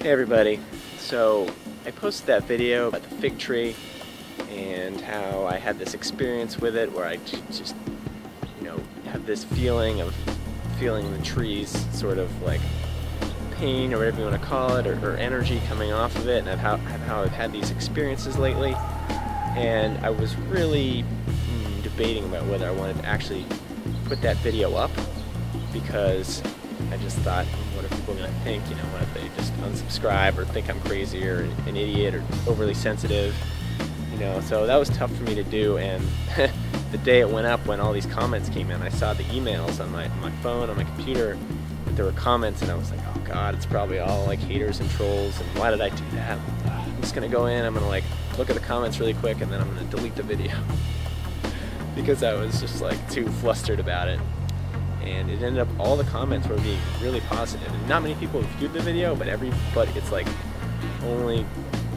Hey everybody, so I posted that video about the fig tree and how I had this experience with it where I just, have this feeling of feeling the trees sort of like pain or whatever you want to call it, or energy coming off of it, and how I've had these experiences lately. And I was really debating about whether I wanted to actually put that video up, because I just thought, what are people going to think? What if they just unsubscribe or think I'm crazy or an idiot or overly sensitive? So that was tough for me to do. And the day it went up, when all these comments came in, I saw the emails on my phone, on my computer, that there were comments, and I was like, oh god, it's probably all like haters and trolls, and why did I do that? I'm just going to go in, I'm going to like look at the comments really quick, and then I'm going to delete the video. Because I was just like too flustered about it. And it ended up, all the comments were being really positive, and not many people viewed the video, but it's like only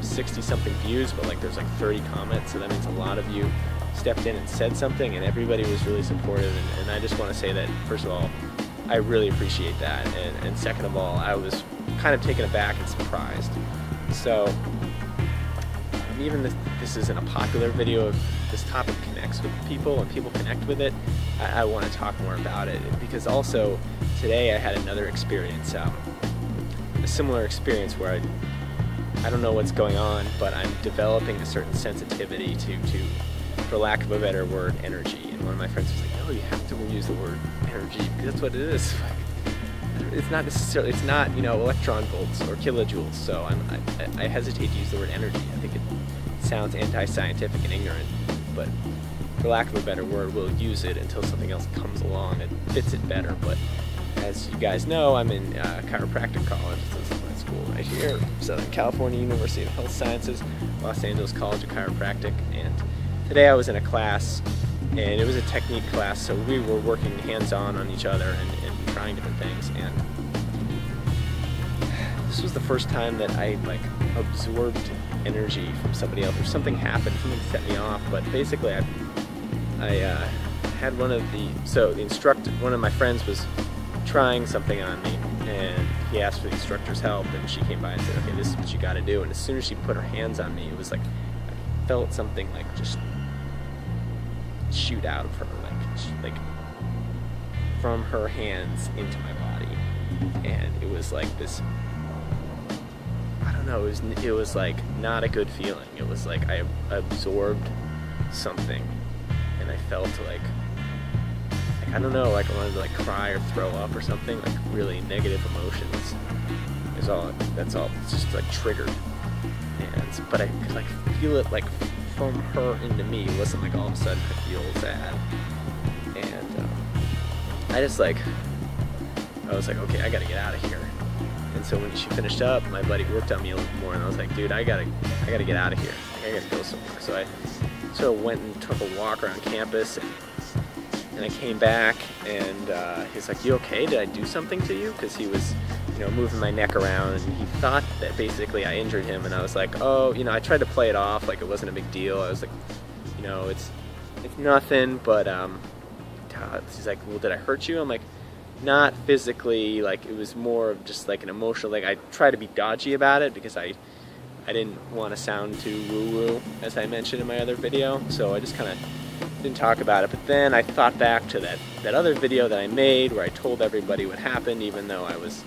60 something views, but like there's like 30 comments, so that means a lot of you stepped in and said something, and everybody was really supportive. And I just want to say that, first of all, I really appreciate that, and second of all, I was kind of taken aback and surprised. So even this isn't a popular video, if this topic connects with people and people connect with it, I want to talk more about it. Because also today I had another experience, a similar experience where I don't know what's going on, but I'm developing a certain sensitivity to, for lack of a better word, energy. And one of my friends was like, no, you have to use the word energy, because that's what it is. It's not necessarily, it's not, electron volts or kilojoules, so I hesitate to use the word energy. I think it sounds anti-scientific and ignorant, but for lack of a better word, we'll use it until something else comes along that fits it better. But as you guys know, I'm in chiropractic college. This is my school right here, Southern California University of Health Sciences, Los Angeles College of Chiropractic. And today I was in a class, and it was a technique class, so we were working hands-on on each other and trying different things. And this was the first time that I absorbed energy from somebody else, or something happened, something set me off. But basically I had the instructor, one of my friends was trying something on me, and he asked for the instructor's help, and she came by and said, okay, this is what you got to do. And as soon as she put her hands on me, it was like I felt something like just shoot out of her, like from her hands into my body. And it was like this, I don't know, it was like not a good feeling. It was like I absorbed something, and I felt like I don't know, like I wanted to like cry or throw up or something, like really negative emotions. That's all. It's just like triggered. But I could like feel it like from her into me. It wasn't like all of a sudden I feel sad. And I was like, okay, I gotta get out of here. And so when she finished up, my buddy worked on me a little more, and I was like, dude, I gotta get out of here. I gotta go somewhere. So I sort of went and took a walk around campus, and I came back, and he's like, you okay? Did I do something to you? Because he was, moving my neck around, and he thought that basically I injured him. And I was like, oh, I tried to play it off like it wasn't a big deal. I was like, it's nothing, but he's like, well, did I hurt you? I'm like, not physically, like it was more of just like an emotional, like I tried to be dodgy about it because I didn't want to sound too woo-woo, as I mentioned in my other video, so I just kind of didn't talk about it. But then I thought back to that other video that I made where I told everybody what happened, even though I was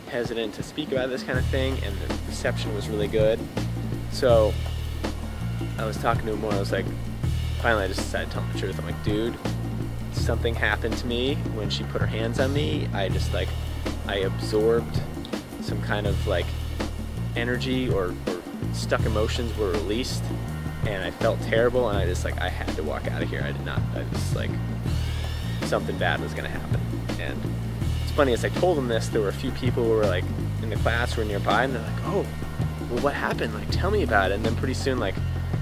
hesitant to speak about this kind of thing, and the reception was really good. So I was talking to him more. I was like, finally I just decided to tell him the truth. I'm like, dude, something happened to me when she put her hands on me. I absorbed some kind of like energy, or stuck emotions were released, and I felt terrible, and I had to walk out of here. I was like, something bad was gonna happen. And it's funny, as I told them this, there were a few people who were like in the class who were nearby, and they're like, oh, well, what happened? Like, tell me about it. And then pretty soon, like,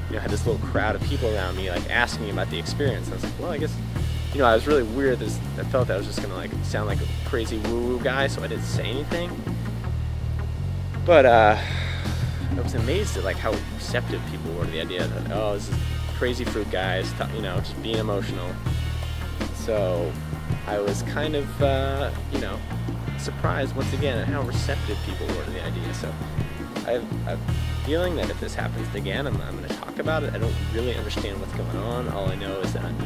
I had this little crowd of people around me, like, asking me about the experience. And I was like, well, I guess, I was really weird. I felt that I was just gonna like sound like a crazy woo-woo guy, so I didn't say anything. But I was amazed at like how receptive people were to the idea that, oh, this is crazy fruit guy, just being emotional. So I was kind of, surprised once again at how receptive people were to the idea. So I have a feeling that if this happens again, I'm going to talk about it. I don't really understand what's going on. All I know is that I'm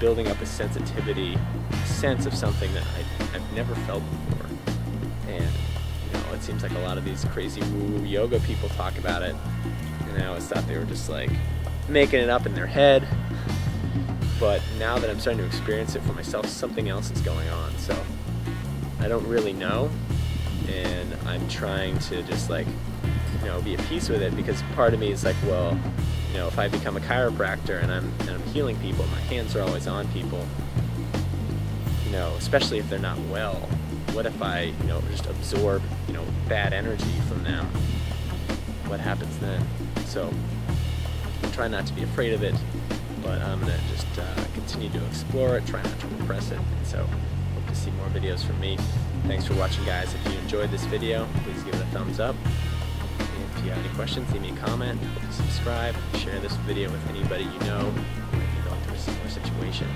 building up a sensitivity, a sense of something that I've never felt before. And it seems like a lot of these crazy woo-woo yoga people talk about it, and I always thought they were just like making it up in their head. But now that I'm starting to experience it for myself, something else is going on. So I don't really know, and I'm trying to just like, be at peace with it, because part of me is like, well, if I become a chiropractor and I'm healing people, my hands are always on people, especially if they're not well. What if I, just absorb, bad energy from them? What happens then? So I try not to be afraid of it, but I'm gonna just continue to explore it, try not to repress it. And so hope to see more videos from me. Thanks for watching, guys. If you enjoyed this video, please give it a thumbs up. If you have any questions, leave me a comment, subscribe, share this video with anybody you know who might be going through a similar situation.